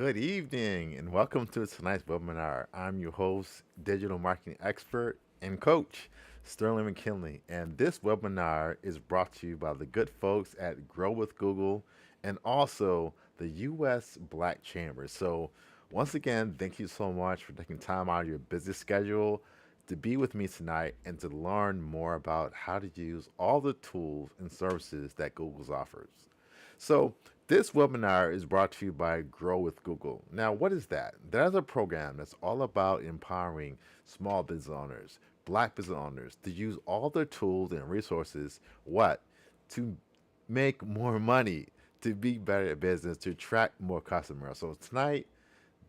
Good evening and welcome to tonight's webinar. I'm your host, digital marketing expert and coach, Sterling McKinley. And this webinar is brought to you by the good folks at Grow with Google and also the U.S. Black Chamber. So, once again, thank you so much for taking time out of your busy schedule to be with me tonight and to learn more about how to use all the tools and services that Google offers. So, this webinar is brought to you by Grow with Google. Now, what is that? That is a program that's all about empowering small business owners, black business owners to use all their tools and resources, what? To make more money, to be better at business, to attract more customers. So, tonight,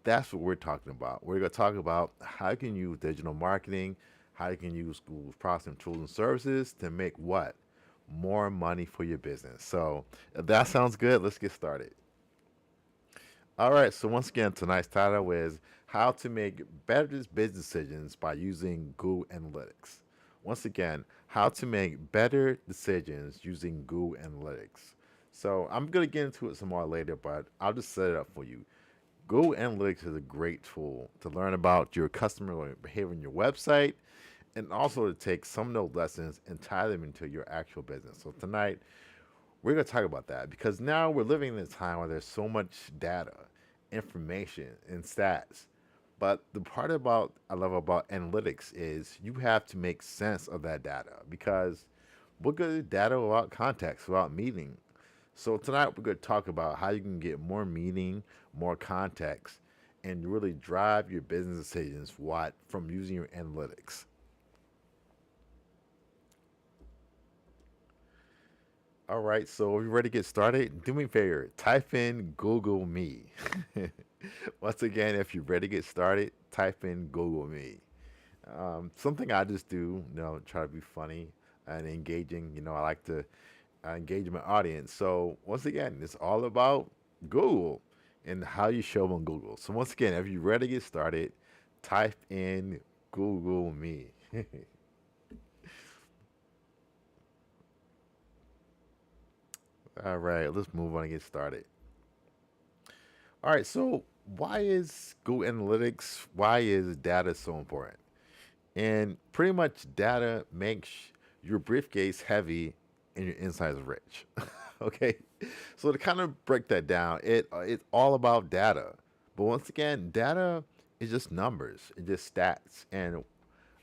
that's what we're talking about. We're going to talk about how you can use digital marketing, how you can use Google's products and tools and services to make what? More money for your business. So if that sounds good, let's get started. All right, so once again, tonight's title is How to Make Better Business Decisions by Using Google Analytics. Once again, how to make better decisions using Google Analytics. So I'm going to get into it some more later, but I'll just set it up for you. Google Analytics is a great tool to learn about your customer behavior on your website and also to take some of those lessons and tie them into your actual business. So tonight, we're going to talk about that because now we're living in a time where there's so much data, information, and stats. But the part about I love about analytics is you have to make sense of that data because what good is data without context, without meaning? So tonight we're going to talk about how you can get more meaning, more context, and really drive your business decisions what from using your analytics. All right, so are you ready to get started? Do me a favor, type in Google Me. Once again, if you're ready to get started, type in Google Me. Something I just do, try to be funny and engaging. I like to engage my audience. So once again, it's all about Google and how you show up on Google. So once again, if you're ready to get started, type in Google Me. All right, let's move on and get started. All right, so why is Google Analytics, why is data so important? And pretty much data makes your briefcase heavy and your insides rich. Okay, so to kind of break that down, it's all about data. But once again, data is just numbers, it's just stats. And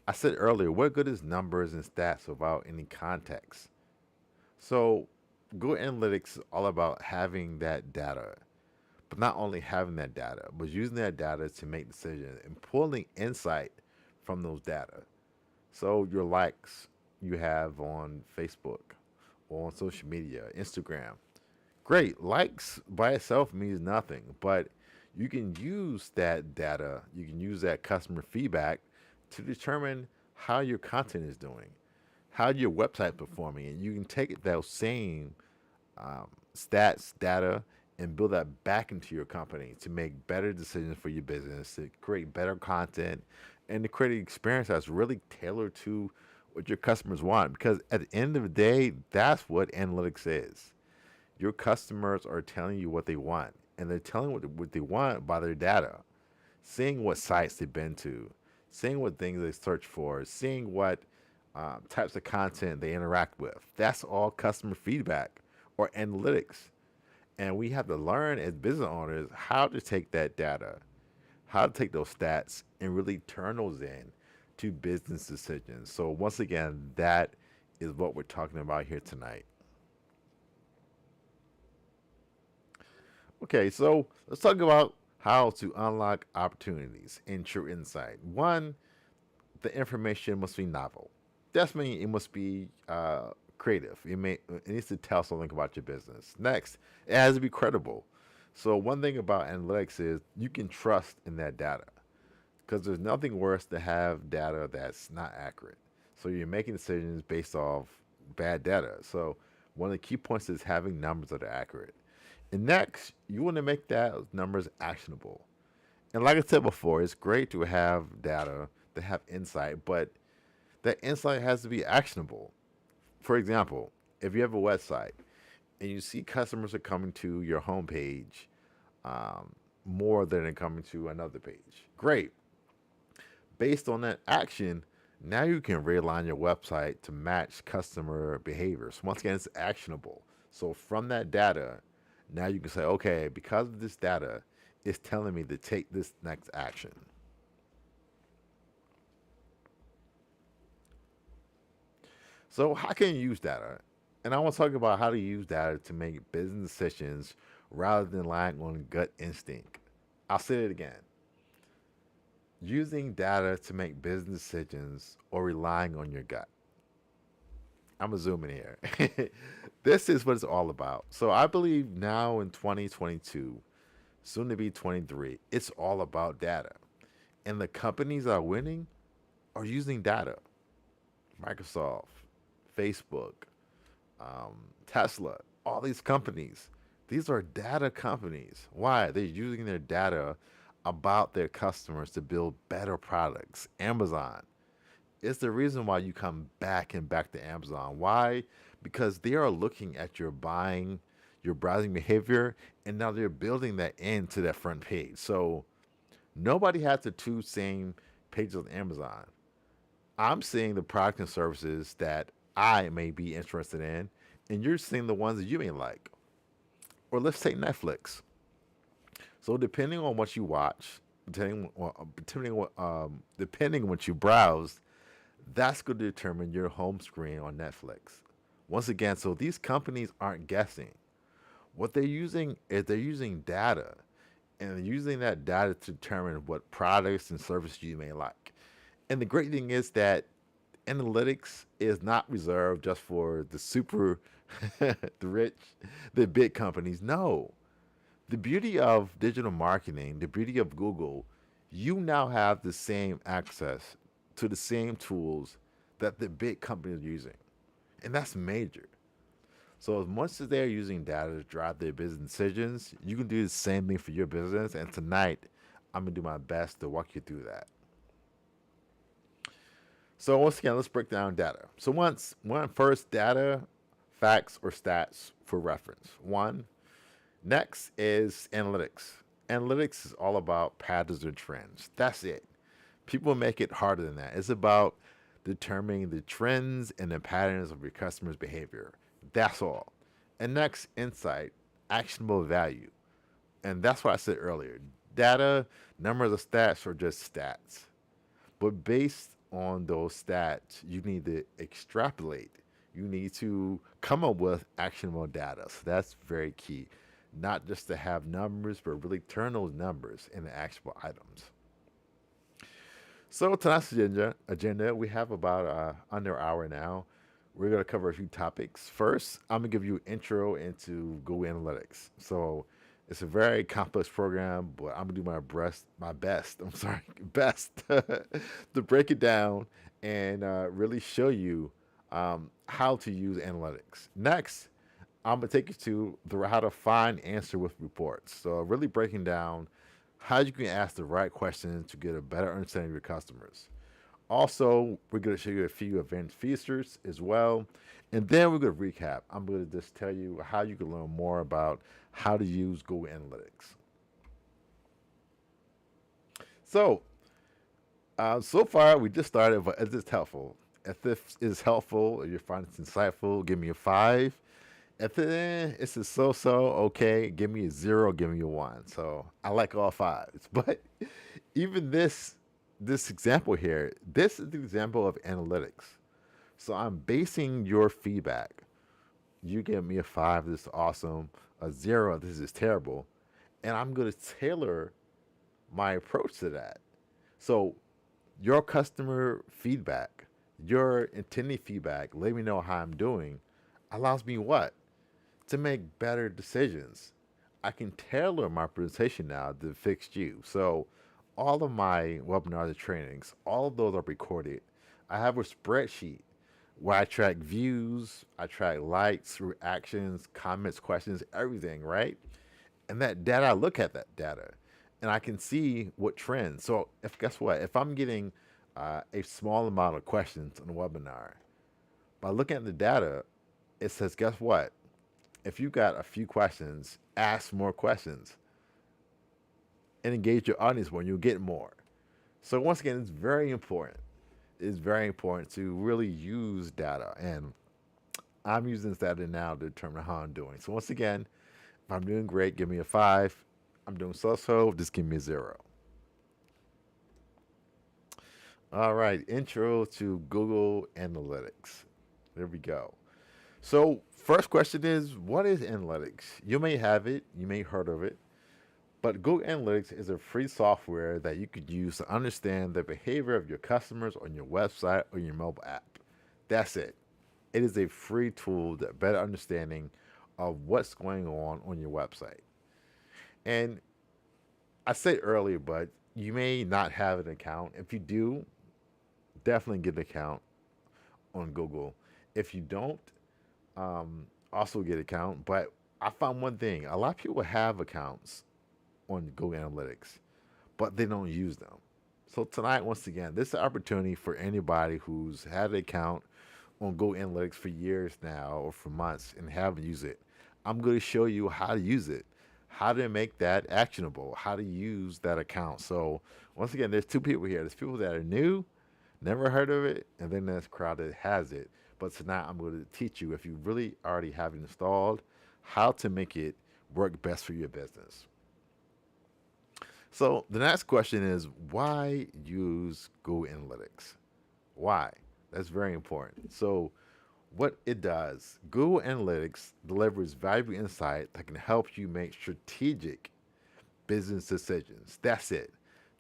I said earlier, what good is numbers and stats without any context? So Google Analytics is all about having that data, but not only having that data, but using that data to make decisions and pulling insight from those data. So your likes you have on Facebook or on social media, Instagram. Great. Likes by itself means nothing, but you can use that data, you can use that customer feedback to determine how your content is doing, how your website performing, and you can take those same stats, data, and build that back into your company to make better decisions for your business, to create better content, and to create an experience that's really tailored to what your customers want. Because at the end of the day, that's what analytics is. Your customers are telling you what they want, and they're telling what they want by their data, seeing what sites they've been to, seeing what things they search for, seeing what types of content they interact with. That's all customer feedback or analytics. And we have to learn as business owners how to take that data, how to take those stats and really turn those in to business decisions. So once again, that is what we're talking about here tonight. Okay, so let's talk about how to unlock opportunities and true insight. One, the information must be novel. That's mean it must be creative. It needs to tell something about your business. Next, it has to be credible. So one thing about analytics is you can trust in that data because there's nothing worse to have data that's not accurate. So you're making decisions based off bad data. So one of the key points is having numbers that are accurate. And next, you want to make that numbers actionable. And like I said before, it's great to have data, to have insight, but that insight has to be actionable. For example, if you have a website and you see customers are coming to your homepage more than it coming to another page. Great. Based on that action, now you can realign your website to match customer behaviors. Once again, it's actionable. So from that data, now you can say, okay, because of this data, it's telling me to take this next action. So how can you use data? And I want to talk about how to use data to make business decisions rather than relying on gut instinct. I'll say it again. Using data to make business decisions or relying on your gut. I'm gonna zoom in here. This is what it's all about. So I believe now in 2022, soon to be 23, it's all about data. And the companies that are winning are using data. Microsoft, Facebook, Tesla, all these companies. These are data companies. Why? They're using their data about their customers to build better products. Amazon, it's the reason why you come back and back to Amazon. Why? Because they are looking at your buying, your browsing behavior, and now they're building that into that front page. So nobody has the two same pages on Amazon. I'm seeing the product and services that I may be interested in, and you're seeing the ones that you may like. Or let's take Netflix. So depending on what you watch, depending on what you browse, that's going to determine your home screen on Netflix. Once again, so these companies aren't guessing. What they're using is they're using data, and they're using that data to determine what products and services you may like. And the great thing is that analytics is not reserved just for the super, the rich, the big companies. No, the beauty of digital marketing, the beauty of Google, you now have the same access to the same tools that the big companies are using. And that's major. So as much as they're using data to drive their business decisions, you can do the same thing for your business. And tonight, I'm gonna do my best to walk you through that. So once again, let's break down data. So one first, data, facts, or stats for reference. One. Next is analytics. Analytics is all about patterns and trends. That's it. People make it harder than that. It's about determining the trends and the patterns of your customers' behavior. That's all. And next, insight, actionable value. And that's what I said earlier. Data, numbers of stats are just stats. But based on those stats, you need to extrapolate. You need to come up with actionable data. So that's very key. Not just to have numbers, but really turn those numbers into actionable items. So tonight's agenda, we have about under an hour now. We're going to cover a few topics. First, I'm going to give you an intro into Google Analytics. So it's a very complex program, but I'm going to do my best, best to break it down and really show you how to use analytics. Next, I'm going to take you to how to find answer with reports. So really breaking down how you can ask the right questions to get a better understanding of your customers. Also, we're going to show you a few advanced features as well. And then we're going to recap. I'm going to just tell you how you can learn more about how to use Google Analytics. So, so far we just started, but is this helpful? If this is helpful, if you find it insightful, give me a 5. If it's a so-so, okay, give me a 0, give me a 1. So I like all 5s. But even this example here, this is the example of analytics. So I'm basing your feedback. You give me a 5, this is awesome. A 0, this is terrible. And I'm going to tailor my approach to that. So your customer feedback, your intended feedback, let me know how I'm doing, allows me what? To make better decisions. I can tailor my presentation now to fix you. So all of my webinars and trainings, all of those are recorded. I have a spreadsheet where I track views, I track likes, reactions, comments, questions, everything, right? And that data, I look at that data and I can see what trends. So guess what? If I'm getting a small amount of questions on a webinar, by looking at the data, it says, guess what? If you got a few questions, ask more questions. and engage your audience more, and you'll get more. So once again, it's very important. It's very important to really use data, and I'm using this data now to determine how I'm doing. So once again, if I'm doing great, give me a 5. I'm doing so-so, just give me a 0. All right, intro to Google Analytics. There we go. So first question is, what is analytics? You may have it, you may have heard of it, but Google Analytics is a free software that you could use to understand the behavior of your customers on your website or your mobile app. That's it. It is a free tool that better understanding of what's going on your website. And I said earlier, but you may not have an account. If you do, definitely get an account on Google. If you don't, also get an account. But I found one thing: a lot of people have accounts on Google Analytics, but they don't use them. So tonight, once again, this is an opportunity for anybody who's had an account on Google Analytics for years now or for months and haven't used it. I'm going to show you how to use it, how to make that actionable, how to use that account. So once again, there's two people here. There's people that are new, never heard of it, and then there's a crowd that has it. But tonight I'm going to teach you, if you really already have it installed, how to make it work best for your business. So the next question is, why use Google Analytics? Why? That's very important. So what it does, Google Analytics delivers valuable insight that can help you make strategic business decisions. That's it.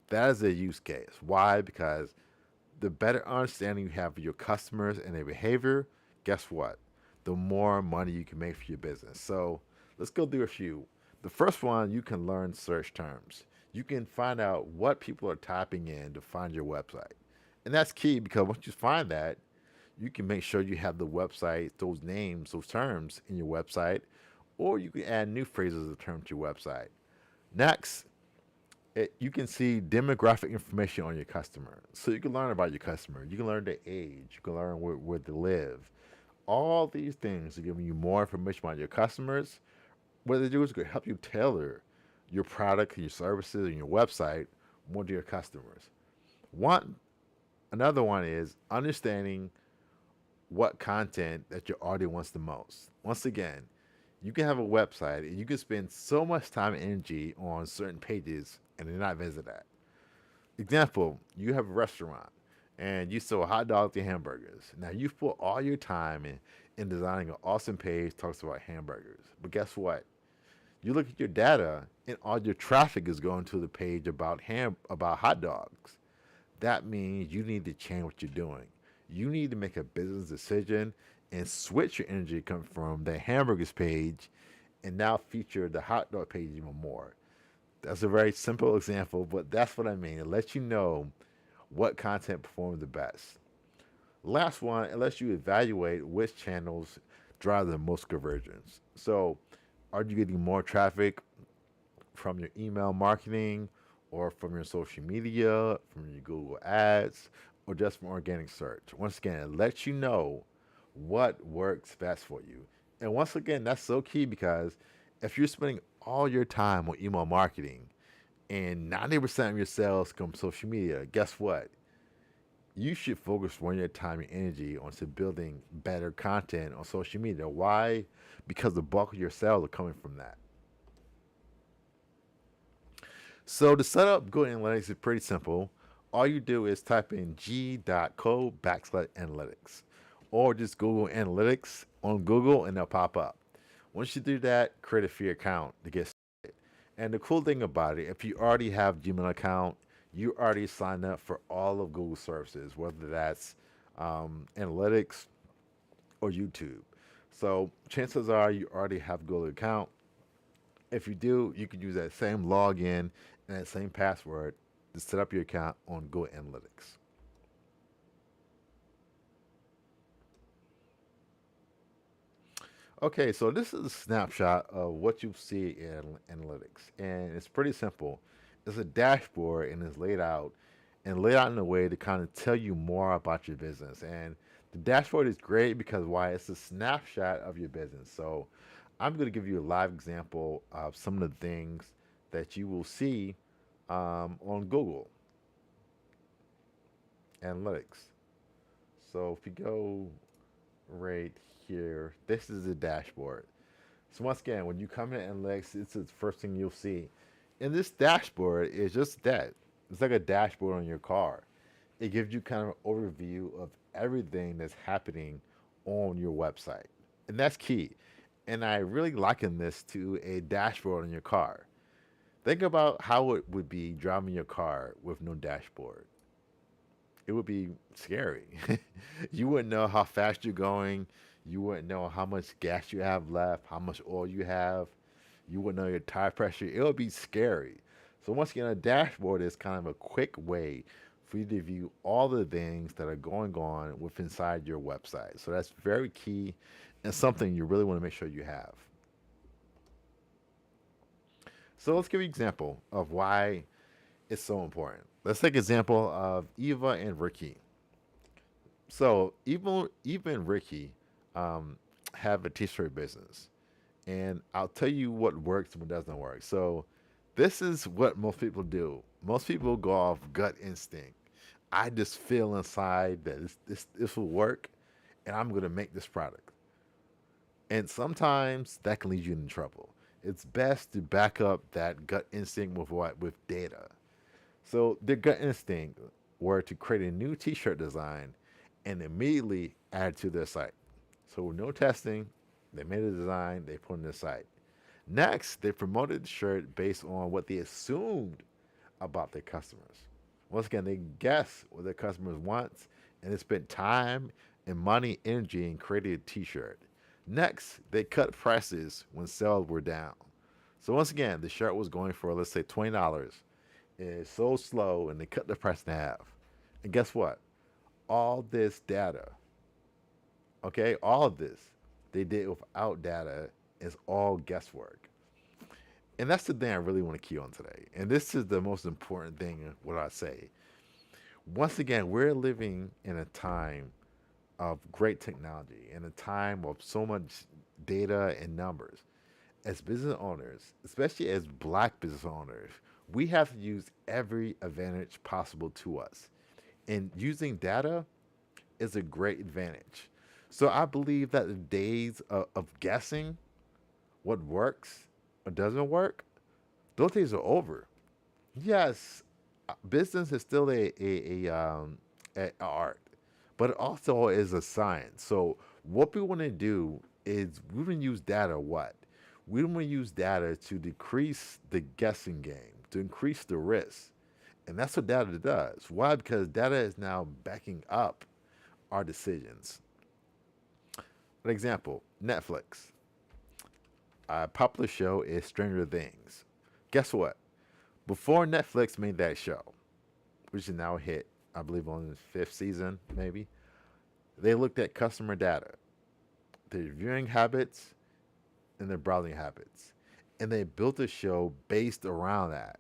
That is a use case. Why? Because the better understanding you have of your customers and their behavior, guess what? The more money you can make for your business. So let's go through a few. The first one, you can learn search terms. You can find out what people are typing in to find your website. And that's key, because once you find that, you can make sure you have the website, those names, those terms in your website, or you can add new phrases of terms to your website. Next, you can see demographic information on your customer. So you can learn about your customer. You can learn their age. You can learn where they live. All these things are giving you more information about your customers. What they do is going to help you tailor your product, your services, and your website more to your customers. Another one is understanding what content that your audience wants the most. Once again, you can have a website and you can spend so much time and energy on certain pages and they're not visit that. Example, you have a restaurant and you sell hot dogs and hamburgers. Now you've put all your time in designing an awesome page talks about hamburgers. But guess what? You look at your data and all your traffic is going to the page about hot dogs. That means you need to change what you're doing. You need to make a business decision and switch your energy come from the hamburgers page and now feature the hot dog page even more. That's a very simple example, but that's what I mean. It lets you know what content performs the best. Last one, it lets you evaluate which channels drive the most conversions. So, are you getting more traffic from your email marketing or from your social media, from your Google ads, or just from organic search? Once again, it lets you know what works best for you. And once again, that's so key, because if you're spending all your time on email marketing and 90% of your sales come from social media, guess what? You should focus more of your time and energy onto building better content on social media. Why? Because the bulk of your sales are coming from that. So to set up Google Analytics is pretty simple. All you do is type in g.co/analytics, or just Google Analytics on Google and they'll pop up. Once you do that, create a free account to get started. And the cool thing about it, if you already have a Gmail account, you already signed up for all of Google services, whether that's analytics or YouTube. So chances are you already have a Google account. If you do, you can use that same login and that same password to set up your account on Google Analytics. Okay, so this is a snapshot of what you see in analytics, and it's pretty simple. It's a dashboard and it's laid out in a way to kind of tell you more about your business. And the dashboard is great because why? It's a snapshot of your business. So I'm going to give you a live example of some of the things that you will see on Google Analytics. So if you go right here, this is the dashboard. So once again, when you come in Analytics, it's the first thing you'll see. And this dashboard is just that. It's like a dashboard on your car. It gives you kind of an overview of everything that's happening on your website. And that's key. And I really liken this to a dashboard on your car. Think about how it would be driving your car with no dashboard. It would be scary. You wouldn't know how fast you're going. You wouldn't know how much gas you have left, how much oil you have. You wouldn't know your tire pressure. It would be scary. So once again, a dashboard is kind of a quick way for you to view all the things that are going on with inside your website. So that's very key and something you really want to make sure you have. So let's give you an example of why it's so important. Let's take an example of Eva and Ricky. So Eva and Ricky um, have a t-shirt business, and I'll tell you what works and what doesn't work. So this is what most people do. Most people go off gut instinct. I just feel inside that this will work, and I'm gonna make this product. And sometimes that can lead you in trouble. It's best to back up that gut instinct with what? With data. So their gut instinct were to create a new T-shirt design and immediately add it to their site. So with no testing, they made a design, they put it on their site. Next, they promoted the shirt based on what they assumed about their customers. Once again, they guess what their customers want, and they spent time and money, energy in creating a T-shirt. Next, they cut prices when sales were down. So once again, the shirt was going for, let's say, $20. It's so slow, and they cut the price in half. And guess what? All this data, okay, all of this they did without data is all guesswork. And that's the thing I really want to key on today. And this is the most important thing, what I say. Once again, we're living in a time of great technology, in a time of so much data and numbers. As business owners, especially as black business owners, we have to use every advantage possible to us. And using data is a great advantage. So I believe that the days of guessing what works or doesn't work, those days are over. Yes, business is still a art, but it also is a science. So what we want to do is we want to use data. What we want to use data to decrease the guessing game, to increase the risk, and that's what data does. Why? Because data is now backing up our decisions. An example: Netflix. A popular show is Stranger Things. Guess what? Before Netflix made that show, which is now a hit, I believe on the fifth season, maybe, they looked at customer data, their viewing habits, and their browsing habits. And they built a show based around that.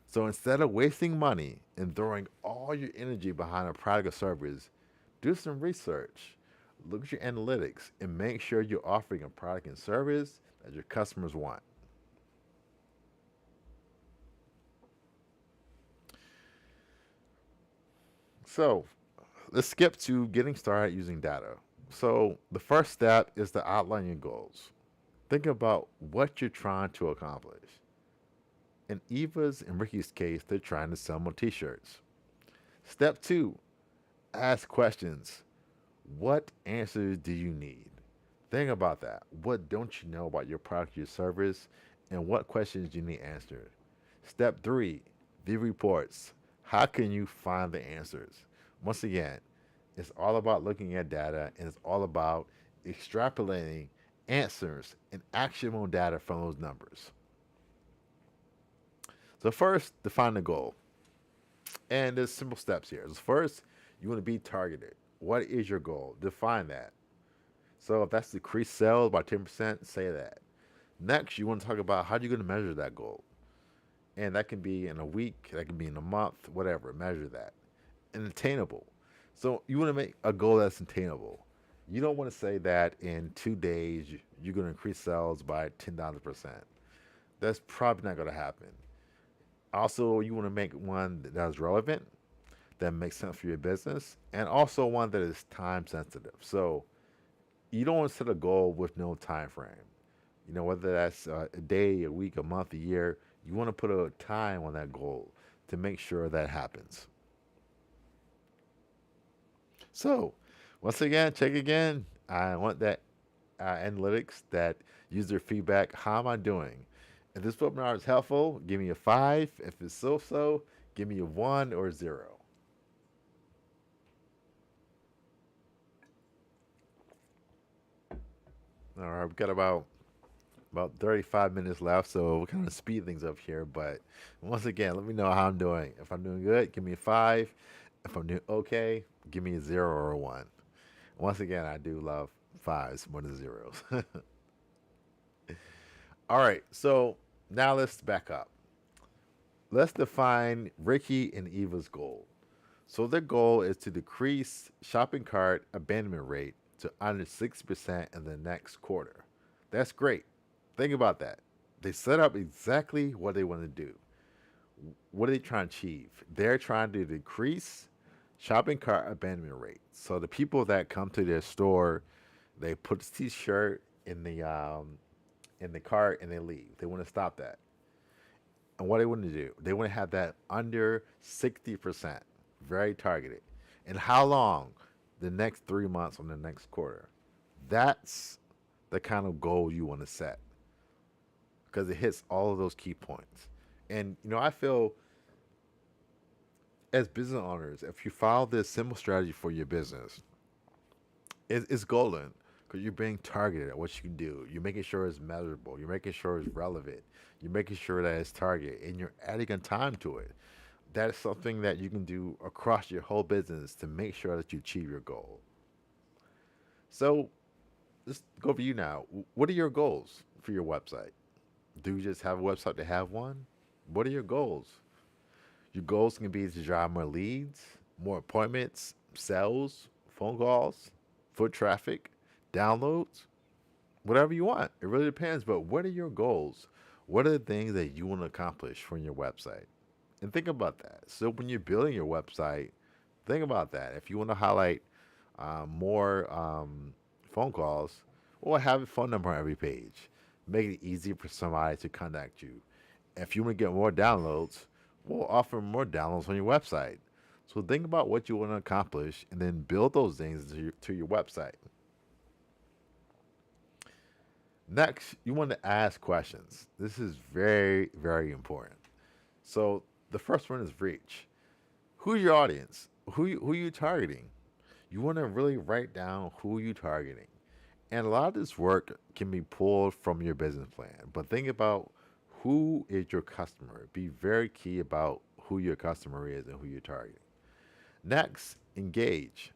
So instead of wasting money and throwing all your energy behind a product or service, do some research, look at your analytics, and make sure you're offering a product and service that your customers want. So let's skip to getting started using data. So the first step is to outline your goals. Think about what you're trying to accomplish. In Eva's and Ricky's case, they're trying to sell more t-shirts. Step two, ask questions. What answers do you need? Think about that. What don't you know about your product, your service, and what questions do you need answered? Step three, the reports. How can you find the answers? Once again, it's all about looking at data and it's all about extrapolating answers and actionable data from those numbers. So first, define the goal. And there's simple steps here. So first, you want to be targeted. What is your goal? Define that. So if that's decrease sales by 10%, say that. Next, you want to talk about how you're going to measure that goal. And that can be in a week, that can be in a month, whatever. Measure that. And attainable. So you want to make a goal that's attainable. You don't want to say that in 2 days you're going to increase sales by 10,000%. That's probably not going to happen. Also, you want to make one that is relevant, that makes sense for your business, and also one that is time sensitive. So you don't want to set a goal with no time frame. Whether that's a day, a week, a month, a year, you want to put a time on that goal to make sure that happens. So, once again, check again. I want that analytics, that user feedback. How am I doing? If this webinar is helpful, give me a 5. If it's so, give me a 1 or 0. All right, we've got about 35 minutes left, so we'll kind of speed things up here. But once again, let me know how I'm doing. If I'm doing good, give me a 5. If I'm doing okay, give me a 0 or a 1. Once again, I do love 5s more than zeros. All right, so now let's back up. Let's define Ricky and Eva's goal. So their goal is to decrease shopping cart abandonment rate to under 6% in the next quarter. That's great. Think about that. They set up exactly what they want to do. What are they trying to achieve? They're trying to decrease shopping cart abandonment rate. So the people that come to their store, they put the t-shirt in the cart and they leave. They want to stop that. And what they want to do, they want to have that under 60%, very targeted. And how long? The next 3 months on the next quarter. That's the kind of goal you want to set because it hits all of those key points. And I feel as business owners, if you follow this simple strategy for your business, it's golden because you're being targeted at what you can do. You're making sure it's measurable. You're making sure it's relevant. You're making sure that it's targeted, and you're adding a time to it. That is something that you can do across your whole business to make sure that you achieve your goal. So let's go for you now. What are your goals for your website? Do you just have a website to have one? What are your goals? Your goals can be to drive more leads, more appointments, sales, phone calls, foot traffic, downloads, whatever you want. It really depends. But what are your goals? What are the things that you want to accomplish from your website? And think about that. So when you're building your website, think about that. If you want to highlight more phone calls, or have a phone number on every page, make it easy for somebody to contact you. If you want to get more downloads, we'll offer more downloads on your website. So think about what you want to accomplish and then build those things to your website. Next, you want to ask questions. This is very, very important. So the first one is reach. Who's your audience? Who are you targeting? You want to really write down who you're targeting. And a lot of this work can be pulled from your business plan. But think about who is your customer. Be very key about who your customer is and who you're targeting. Next, engage.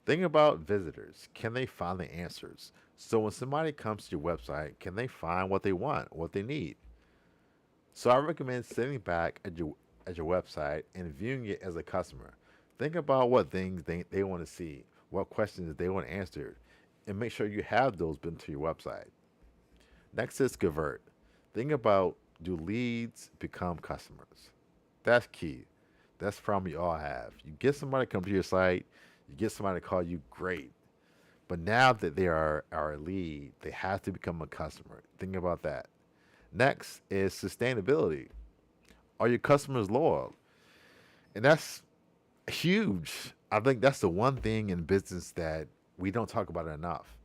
Think about visitors. Can they find the answers? So when somebody comes to your website, can they find what they want, what they need? So I recommend sitting back at your website and viewing it as a customer. Think about what things they want to see, what questions they want answered, and make sure you have those built to your website. Next is convert. Think about, do leads become customers? That's key. That's the problem you all have. You get somebody to come to your site, you get somebody to call you, great. But now that they are our lead, they have to become a customer. Think about that. Next is sustainability. Are your customers loyal? And that's huge. I think that's the one thing in business that we don't talk about enough.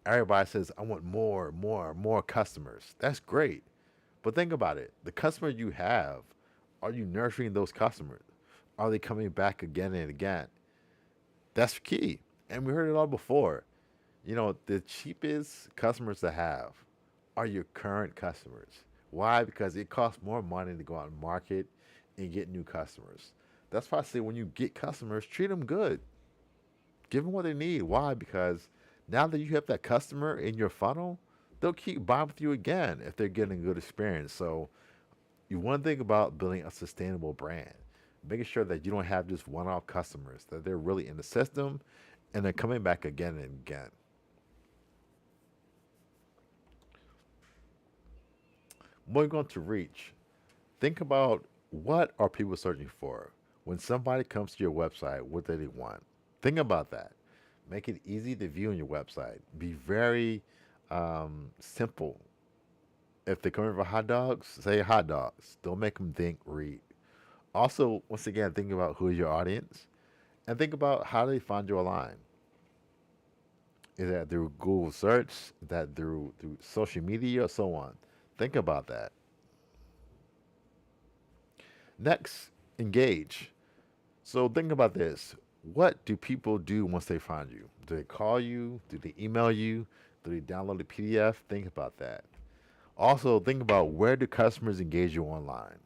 Everybody says, I want more customers. That's great. But think about it. The customer you have, are you nurturing those customers? Are they coming back again and again? That's key. And we heard it all before. The cheapest customers to have are your current customers. Why? Because it costs more money to go out and market and get new customers. That's why I say when you get customers, treat them good. Give them what they need. Why? Because now that you have that customer in your funnel, they'll keep buying with you again if they're getting a good experience. So you want to think about building a sustainable brand, making sure that you don't have just one-off customers, that they're really in the system and they're coming back again and again. Moving on to reach. Think about what are people searching for? When somebody comes to your website, what do they want? Think about that. Make it easy to view on your website. Be very simple. If they're coming for hot dogs, say hot dogs. Don't make them think read. Also, once again, think about who is your audience and think about how they find you online. Is that through Google search? Is that through social media or so on? Think about that. Next, engage. So think about this. What do people do once they find you? Do they call you? Do they email you? Do they download a PDF? Think about that. Also, think about where do customers engage you online?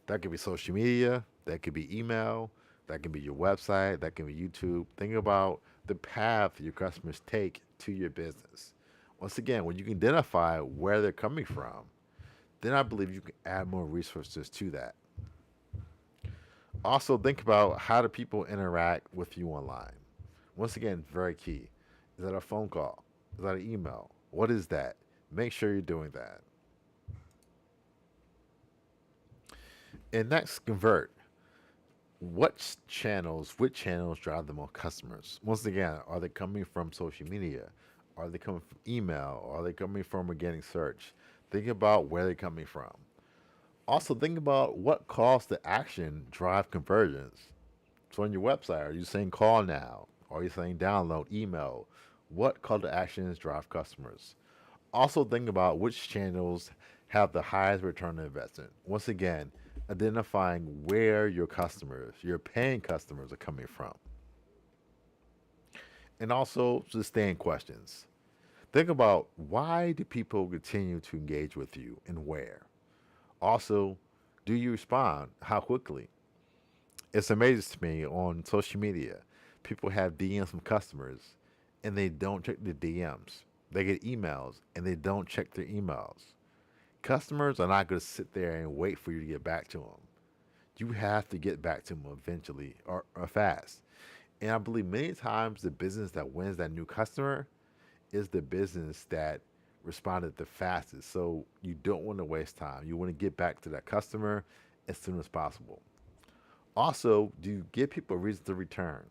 That could be social media, that could be email, that could be your website, that can be YouTube. Think about the path your customers take to your business. Once again, when you can identify where they're coming from, then I believe you can add more resources to that. Also, think about how do people interact with you online. Once again, very key. Is that a phone call? Is that an email? What is that? Make sure you're doing that. And next, convert. Which channels drive the most customers? Once again, are they coming from social media? Are they coming from email? Are they coming from organic search? Think about where they're coming from. Also, think about what calls to action drive conversions. So on your website, are you saying call now? Are you saying download, email? What call to actions drive customers? Also, think about which channels have the highest return on investment. Once again, identifying where your customers, your paying customers, are coming from. And also, sustain questions. Think about why do people continue to engage with you and where? Also, do you respond? How quickly? It's amazing to me on social media. People have DMs from customers and they don't check the DMs. They get emails and they don't check their emails. Customers are not going to sit there and wait for you to get back to them. You have to get back to them eventually or fast. And I believe many times the business that wins that new customer is the business that responded the fastest. So you don't want to waste time. You want to get back to that customer as soon as possible. Also, do you give people a reason to return?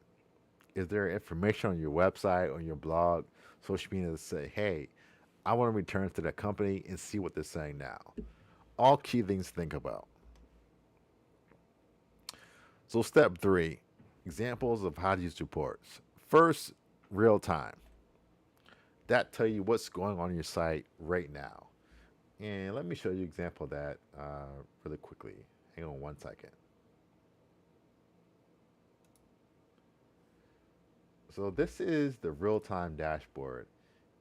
Is there information on your website, on your blog, social media to say, hey, I want to return to that company and see what they're saying now? All key things to think about. So, step three, examples of how to use reports. First, real time. That tell you what's going on your site right now. And let me show you an example of that really quickly. Hang on one second. So this is the real-time dashboard,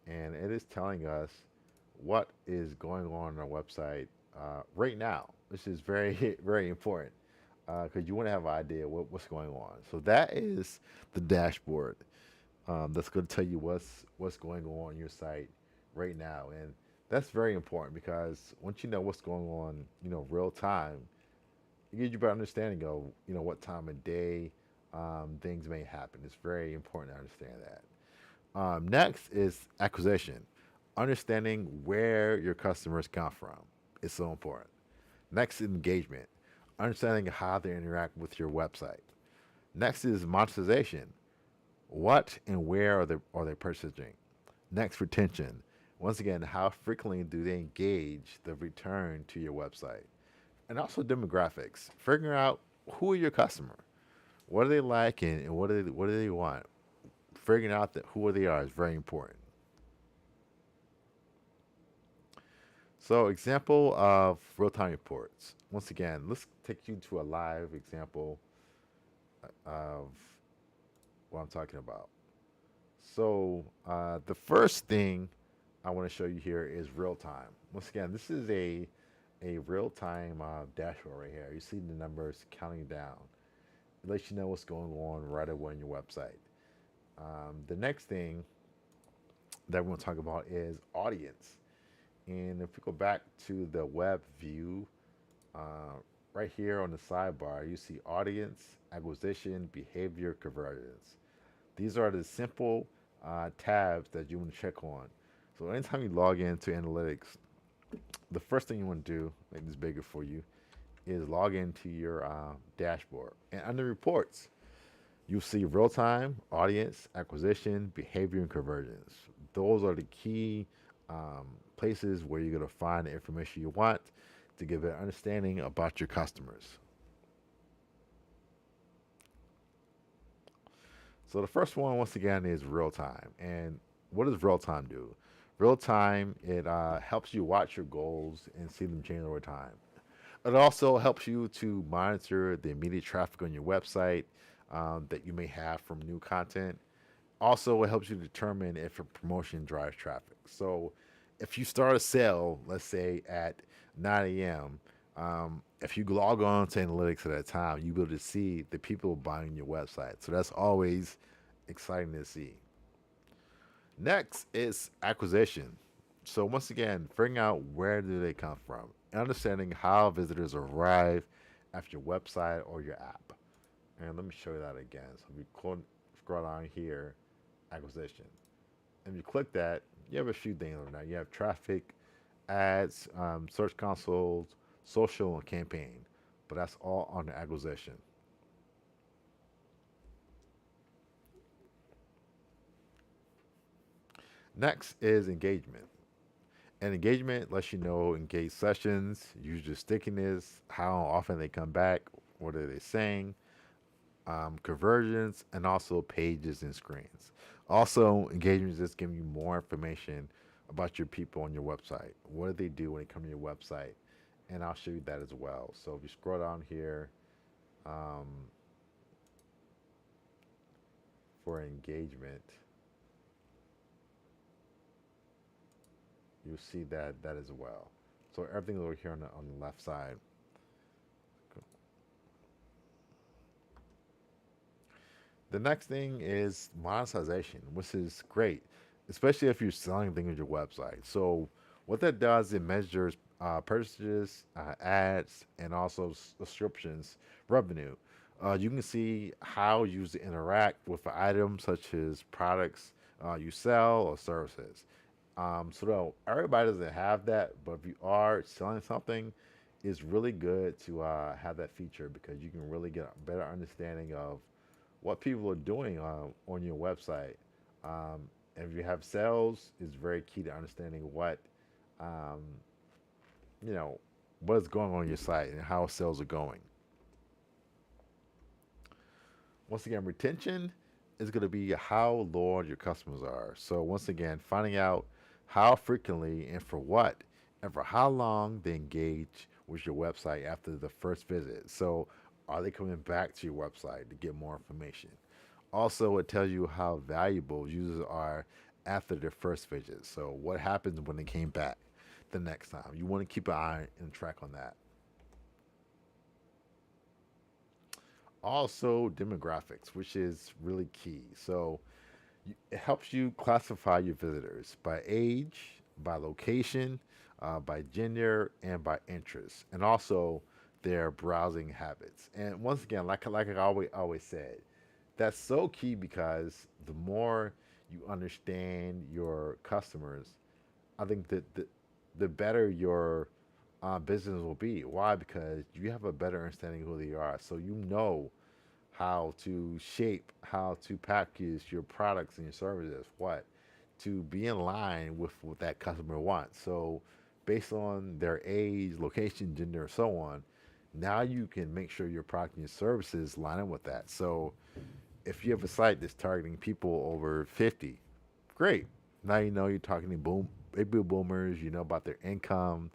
and it is telling us what is going on our website right now, which is very, very important because you want to have an idea what's going on. So that is the dashboard that's going to tell you what's going on your site right now, and that's very important because once you know what's going on, real time, it gives you a better understanding of what time of day things may happen. It's very important to understand that. Next is acquisition, understanding where your customers come from. It's so important. Next is engagement, understanding how they interact with your website. Next is monetization. What and where are they purchasing? Next, retention. Once again, how frequently do they engage the return to your website? And also demographics. Figuring out who are your customer, what do they like, and what do they want. Figuring out that who they are is very important. So, example of real-time reports. Once again, let's take you to a live example of what I'm talking about. So, the first thing I want to show you here is real time. Once again, this is a real time dashboard right here. You see the numbers counting down. It lets you know what's going on right away on your website. The next thing that we're going to talk about is audience. And if we go back to the web view, uh, right here on the sidebar, you see audience, acquisition, behavior, conversions. These are the simple tabs that you want to check on. So anytime you log into analytics, the first thing you want to do, make this bigger for you, is log into your dashboard. And under reports, you'll see real time, audience, acquisition, behavior, and conversions. Those are the key places where you're going to find the information you want to give an understanding about your customers. So the first one, once again, is real time. And what does real time do? Real time, it helps you watch your goals and see them change over time. It also helps you to monitor the immediate traffic on your website that you may have from new content. Also, it helps you determine if a promotion drives traffic. So, if you start a sale, let's say at 9 a.m., if you log on to analytics at that time, you'll be able to see the people buying your website. So, that's always exciting to see. Next is acquisition. So once again, figuring out where do they come from, and understanding how visitors arrive at your website or your app. And let me show you that again. So if you scroll down here, acquisition, and you click that, you have a few things on there. You have traffic, ads, search consoles, social, and campaign. But that's all on the acquisition. Next is engagement. And engagement lets you know engaged sessions, user stickiness, how often they come back, what are they saying, conversions, and also pages and screens. Also, engagement is just giving you more information about your people on your website. What do they do when they come to your website? And I'll show you that as well. So if you scroll down here um, for engagement, you'll see that as well. So everything over here on the left side. The next thing is monetization, which is great, especially if you're selling things on your website. So what that does, it measures purchases, ads, and also subscriptions revenue. You can see how users interact with items such as products you sell or services. So though everybody doesn't have that, but if you are selling something, it's really good to have that feature because you can really get a better understanding of what people are doing on your website. Um, if you have sales, it's very key to understanding um, you know, what is going on your site and how sales are going. Once again, retention is going to be how loyal your customers are. So once again, finding out how frequently and for what and for how long they engage with your website after the first visit. So are they coming back to your website to get more information? Also, it tells you how valuable users are after their first visit. So what happens when they came back the next time? You want to keep an eye and track on that. Also, demographics, which is really key. So it helps you classify your visitors by age, by location, by gender, and by interest, and also their browsing habits. And once again, like I always said, that's so key because the more you understand your customers, I think that the better your business will be. Why? Because you have a better understanding of who they are, so you know how to shape, how to package your products and your services, what to be in line with what that customer wants. So, based on their age, location, gender, and so on, now you can make sure your product and your services line up with that. So, if you have a site that's targeting people over 50, great. Now you know you're talking to baby boomers. You know about their income.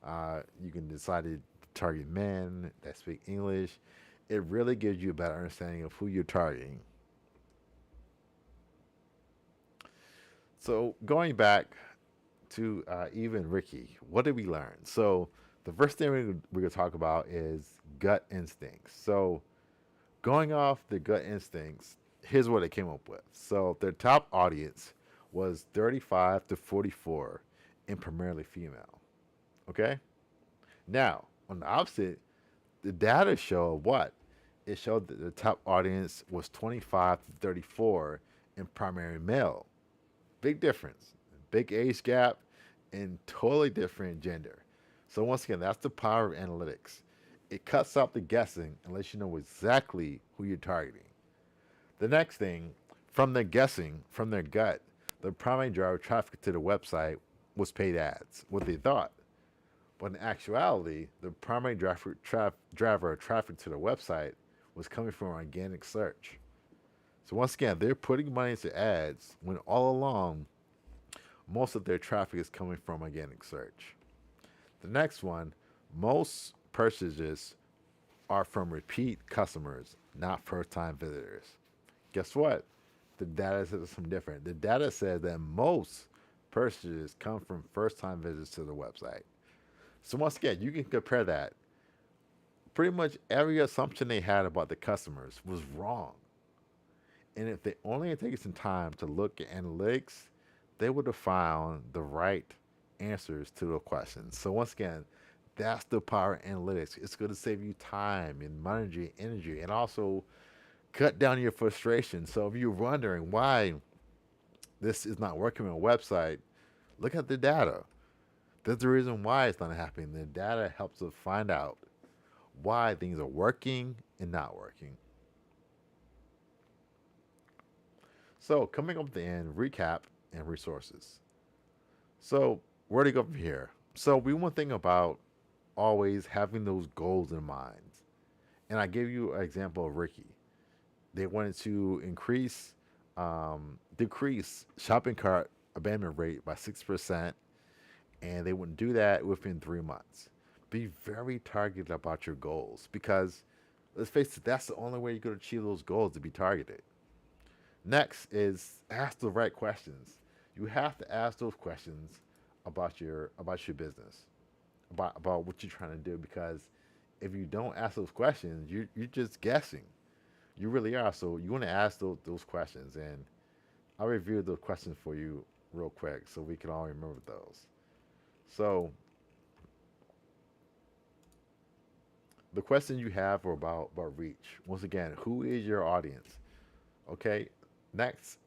You can decide to target men that speak English. It really gives you a better understanding of who you're targeting. So going back to even Ricky, what did we learn? So the first thing we're going to talk about is gut instincts. So going off the gut instincts, here's what they came up with. So their top audience was 35 to 44 and primarily female. Okay? Now, on the opposite, the data showed what? It showed that the top audience was 25 to 34 and primary male. Big difference, big age gap, and totally different gender. So once again, that's the power of analytics. It cuts out the guessing and lets you know exactly who you're targeting. The next thing, from their guessing, from their gut, the primary driver of traffic to the website was paid ads, what they thought. But in actuality, the primary driver of traffic to the website was coming from organic search. So once again, they're putting money into ads when all along most of their traffic is coming from organic search. The next one, most purchases are from repeat customers, not first time visitors. Guess what? The data says something different. The data says that most purchases come from first time visits to the website. So once again, you can compare that. Pretty much every assumption they had about the customers was wrong. And if they only had taken some time to look at analytics, they would have found the right answers to the questions. So once again, that's the power of analytics. It's going to save you time and money, energy, and also cut down your frustration. So if you're wondering why this is not working on a website, look at the data. That's the reason why it's not happening. The data helps us find out why things are working and not working. So coming up at the end, recap and resources. So where to go from here? So we want to think about always having those goals in mind. And I gave you an example of Ricky. They wanted to decrease shopping cart abandonment rate by 6%, and they wouldn't do that within 3 months. Be very targeted about your goals because let's face it, that's the only way you're going to achieve those goals to be targeted. Next is ask the right questions. You have to ask those questions about your business, about what you're trying to do because if you don't ask those questions, you're just guessing. You really are. So you want to ask those questions, and I'll review those questions for you real quick so we can all remember those. So the questions you have are about reach. Once again, who is your audience? Okay. Next,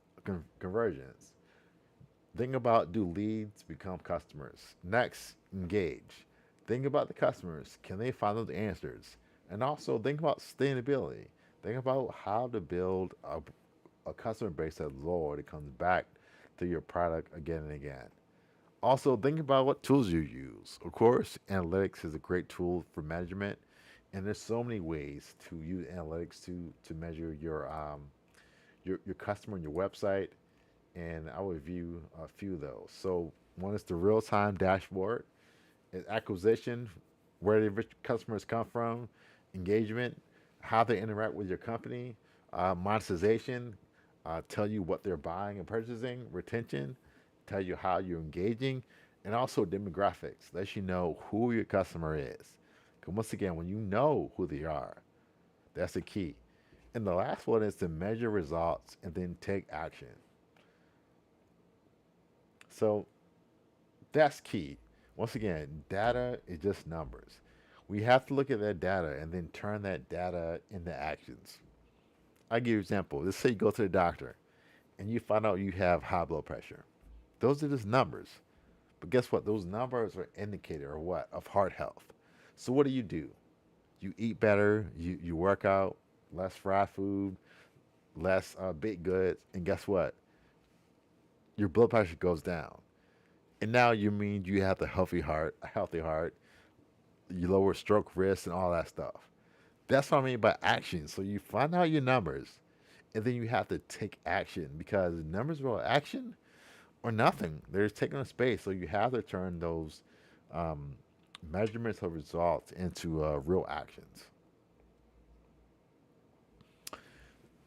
conversions. Think about do leads become customers? Next, engage. Think about the customers. Can they find those answers? And also think about sustainability. Think about how to build a customer base that's loyal that comes back to your product again and again. Also, think about what tools you use. Of course, analytics is a great tool for measurement, and there's so many ways to use analytics to measure your customer and your website. And I will review a few of those. So one is the real time dashboard, is acquisition, where the customers come from, engagement, how they interact with your company, monetization, tell you what they're buying and purchasing, retention, tell you how you're engaging, and also demographics, lets you know who your customer is. Because once again, when you know who they are, that's the key. And the last one is to measure results and then take action. So that's key. Once again, data is just numbers. We have to look at that data and then turn that data into actions. I'll give you an example. Let's say you go to the doctor and you find out you have high blood pressure. Those are just numbers. But guess what? Those numbers are an indicator of what? Of heart health. So what do? You eat better, you work out, less fried food, less baked goods, and guess what? Your blood pressure goes down. And now you mean you have a healthy heart, you lower stroke risk and all that stuff. That's what I mean by action. So you find out your numbers, and then you have to take action because numbers without action or nothing. They're taking up space. So you have to turn those um, measurements of results into real actions.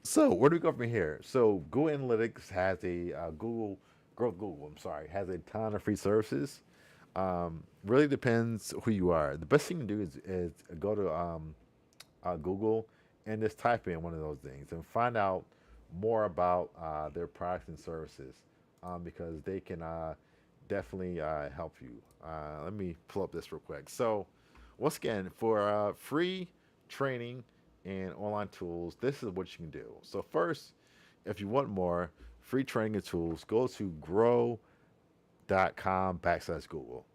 So where do we go from here? So Google Analytics has a Google, I'm sorry, has a ton of free services. Really depends who you are. The best thing to do is go to Google and just type in one of those things and find out more about their products and services because they can definitely help you. Let me pull up this real quick. So, once again, for free training and online tools, this is what you can do. So, first, if you want more free training and tools, go to grow.com/Google.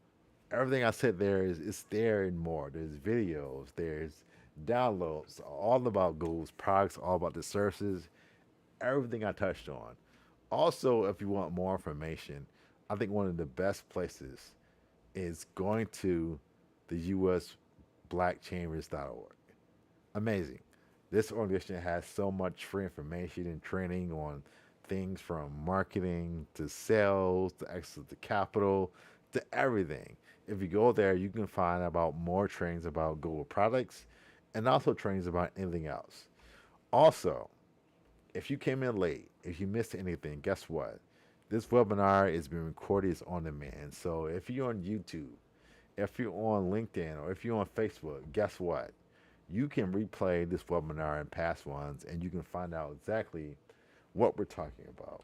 Everything I said there is there and more. There's videos, there's downloads, all about Google's products, all about the services, everything I touched on. Also, if you want more information, I think one of the best places is going to the US blackchambers.org. Amazing. This organization has so much free information and training on things from marketing to sales to access to capital to everything. If you go there, you can find about more trainings about Google products and also trainings about anything else. Also, if you came in late, if you missed anything, guess what? This webinar is being recorded, it's on demand. So if you're on YouTube, if you're on LinkedIn, or if you're on Facebook, guess what? You can replay this webinar and past ones, and you can find out exactly what we're talking about.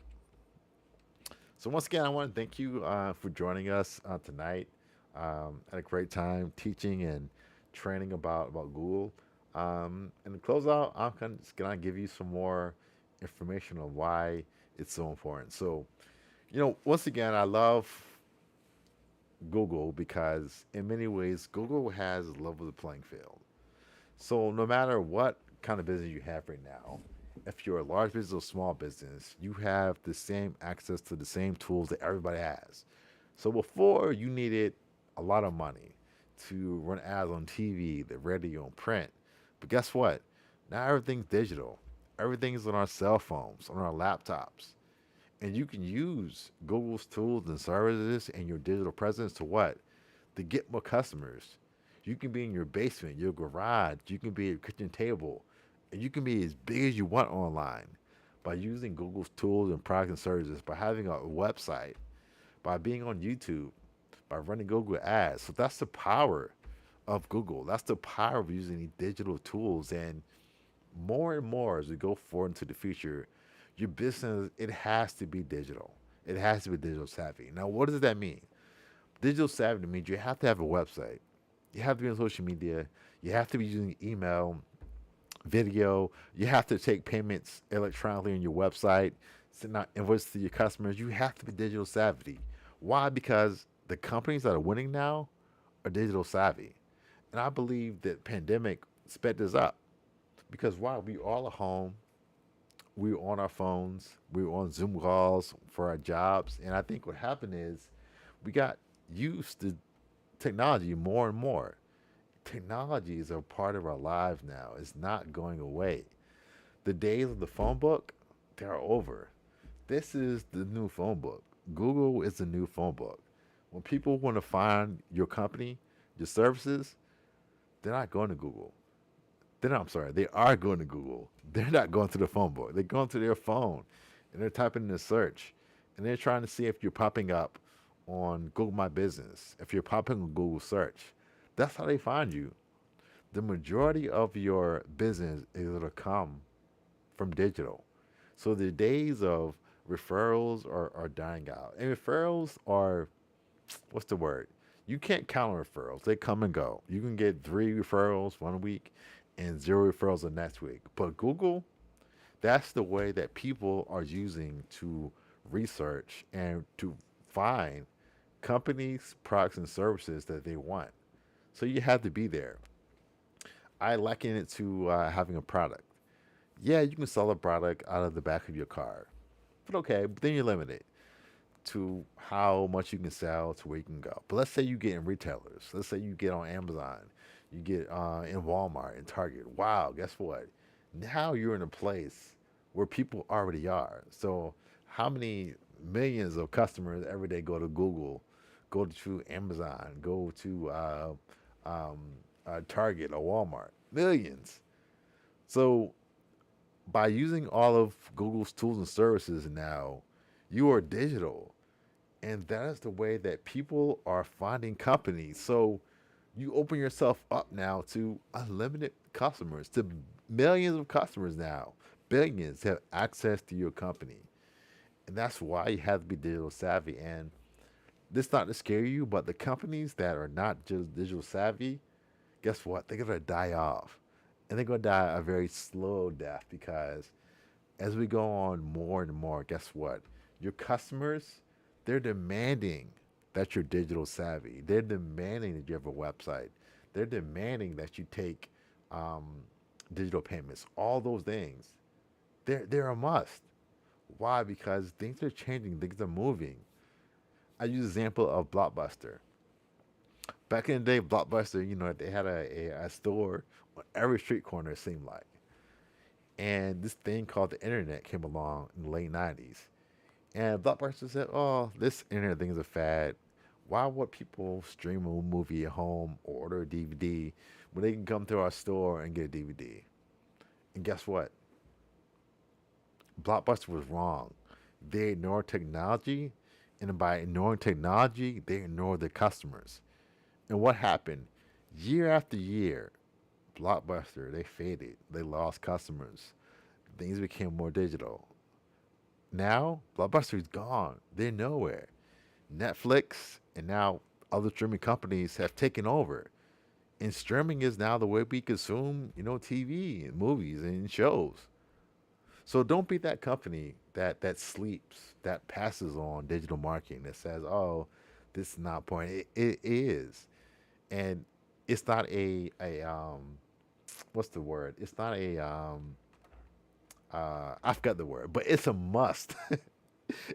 So once again, I want to thank you for joining us tonight. Had a great time teaching and training about Google. And to close out, I'm just gonna give you some more information on why it's so important. So, once again, I love Google because in many ways, Google has leveled the playing field. So no matter what kind of business you have right now, if you're a large business or small business, you have the same access to the same tools that everybody has. So before you needed a lot of money to run ads on TV, the radio, and print. But guess what? Now everything's digital. Everything's on our cell phones, on our laptops. And you can use Google's tools and services and your digital presence to what? To get more customers. You can be in your basement, your garage, you can be at your kitchen table, and you can be as big as you want online by using Google's tools and products and services, by having a website, by being on YouTube, by running Google ads. So that's the power of Google. That's the power of using these digital tools. And more as we go forward into the future, your business, it has to be digital. It has to be digital savvy. Now, what does that mean? Digital savvy means you have to have a website. You have to be on social media. You have to be using email, video. You have to take payments electronically on your website, send out invoices to your customers. You have to be digital savvy. Why? Because the companies that are winning now are digital savvy. And I believe that pandemic sped this up. Because why? We all at home. We were on our phones. We were on Zoom calls for our jobs. And I think what happened is we got used to technology more and more. Technology is a part of our lives now. It's not going away. The days of the phone book, they're over. This is the new phone book. Google is the new phone book. When people want to find your company, your services, they're not going to Google. They're not, I'm sorry, they are going to Google. They're not going to the phone book. They're going to their phone and they're typing in a search and they're trying to see if you're popping up on Google My Business, if you're popping on Google search. That's how they find you. The majority of your business is going to come from digital. So the days of referrals are dying out. And referrals are, what's the word? You can't count on referrals. They come and go. You can get 3 referrals one week and 0 referrals the next week. But Google, that's the way that people are using to research and to find companies, products, and services that they want. So you have to be there. I liken it to having a product. Yeah, you can sell a product out of the back of your car, but okay, but then you're limited to how much you can sell to where you can go. But let's say you get in retailers. Let's say you get on Amazon, you get in Walmart and Target. Wow, guess what? Now you're in a place where people already are. So how many millions of customers every day go to Google, go to Amazon, go to Target or Walmart? Millions. So by using all of Google's tools and services now, you are digital. And that is the way that people are finding companies. So you open yourself up now to unlimited customers, to millions of customers now. Billions have access to your company. And that's why you have to be digital savvy. And this not to scare you, but the companies that are not just digital savvy, guess what? They're going to die off. And they're going to die a very slow death because as we go on more and more, guess what? Your customers, they're demanding that you're digital savvy. They're demanding that you have a website. They're demanding that you take um, digital payments. All those things. They're a must. Why? Because things are changing. Things are moving. I use the example of Blockbuster. Back in the day, Blockbuster, they had a store on every street corner, it seemed like. And this thing called the internet came along in the late 90s. And Blockbuster said, oh, this internet thing is a fad. Why would people stream a movie at home or order a DVD when they can come to our store and get a DVD? And guess what? Blockbuster was wrong. They ignored technology, and by ignoring technology, they ignored their customers. And what happened? Year after year, Blockbuster, they faded. They lost customers. Things became more digital. Now, Blockbuster is gone. They're nowhere. Netflix and now other streaming companies have taken over. And streaming is now the way we consume, TV and movies and shows. So don't be that company that sleeps, that passes on digital marketing, that says, "Oh, this is not important." It is, and it's not what's the word? It's not I forgot the word, but it's a must.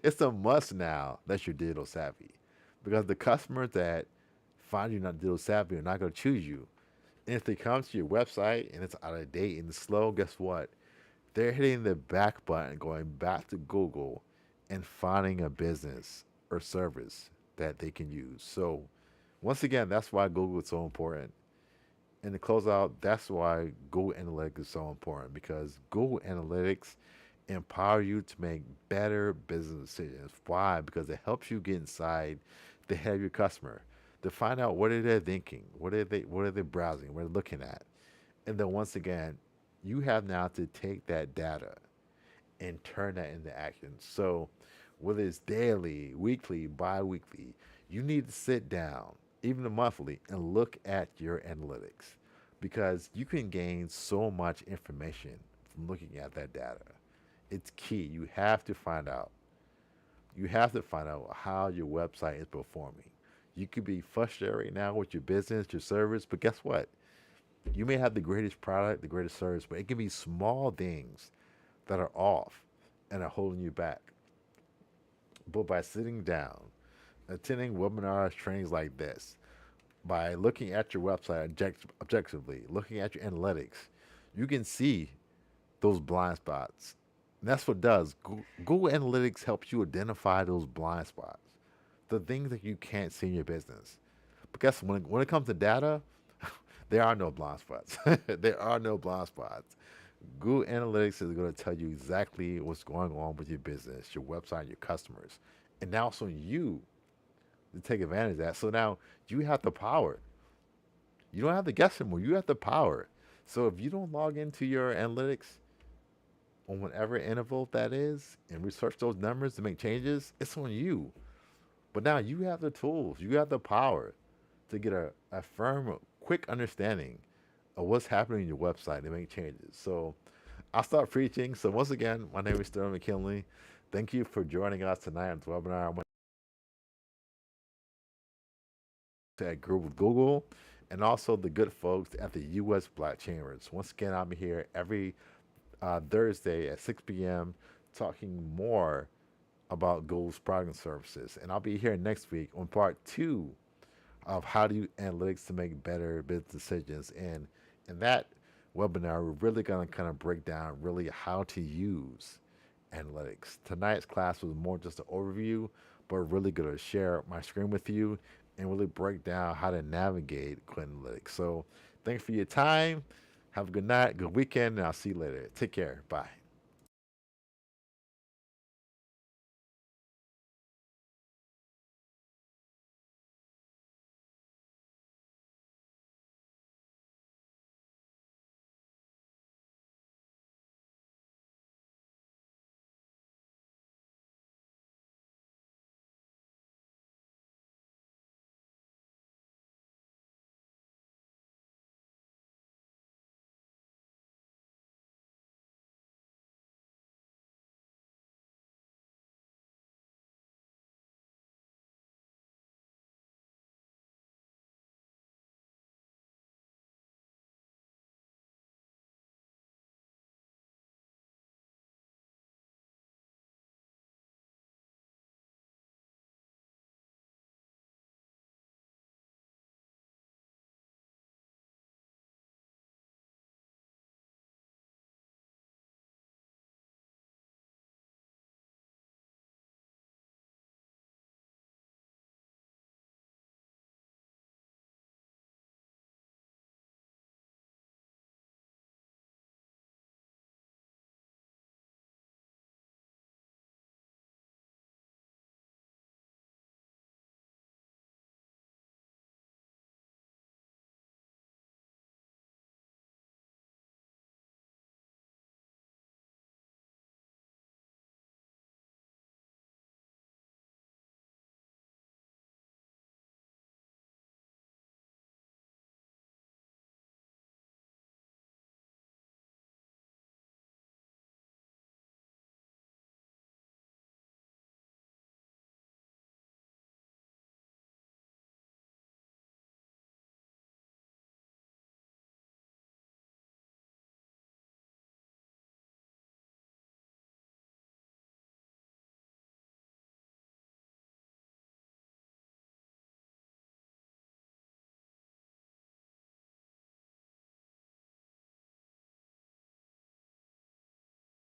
It's a must now that you're digital savvy, because the customers that find you not digital savvy are not going to choose you. And if they come to your website and it's out of date and slow, guess what? They're hitting the back button, going back to Google and finding a business or service that they can use. So, once again, that's why Google is so important. And to close out, that's why Google Analytics is so important, because Google Analytics empower you to make better business decisions. Why? Because it helps you get inside the head of your customer to find out what are they thinking, what are they browsing, what are they looking at. And then once again, you have now to take that data and turn that into action. So whether it's daily, weekly, bi-weekly, you need to sit down, even monthly, and look at your analytics, because you can gain so much information from looking at that data. It's key. You have to find out. You have to find out how your website is performing. You could be frustrated right now with your business, your service, but guess what? You may have the greatest product, the greatest service, but it can be small things that are off and are holding you back. But by sitting down, attending webinars, trainings like this, by looking at your website objectively, looking at your analytics, you can see those blind spots. And that's what it does. Google Analytics helps you identify those blind spots, the things that you can't see in your business. But guess what? When it comes to data, there are no blind spots. There are no blind spots. Google Analytics is going to tell you exactly what's going on with your business, your website, your customers. And now it's on you to take advantage of that. So now you have the power. You don't have to guess anymore. You have the power. So if you don't log into your analytics on whatever interval that is and research those numbers to make changes, it's on you. But now you have the tools, you have the power to get a firm, quick understanding of what's happening in your website and make changes. So I'll start preaching. So once again, my name is Sterling McKinley. Thank you for joining us tonight on the webinar. I'm at Group with Google and also the good folks at the U.S. Black Chambers. Once again, I'm here every Thursday at 6 p.m. talking more about Google's product and services. And I'll be here next week on part 2 of how to use analytics to make better business decisions. And in that webinar, we're really going to kind of break down really how to use analytics. Tonight's class was more just an overview, but really going to share my screen with you and really break down how to navigate analytics. So thanks for your time. Have a good night, good weekend, and I'll see you later. Take care. Bye.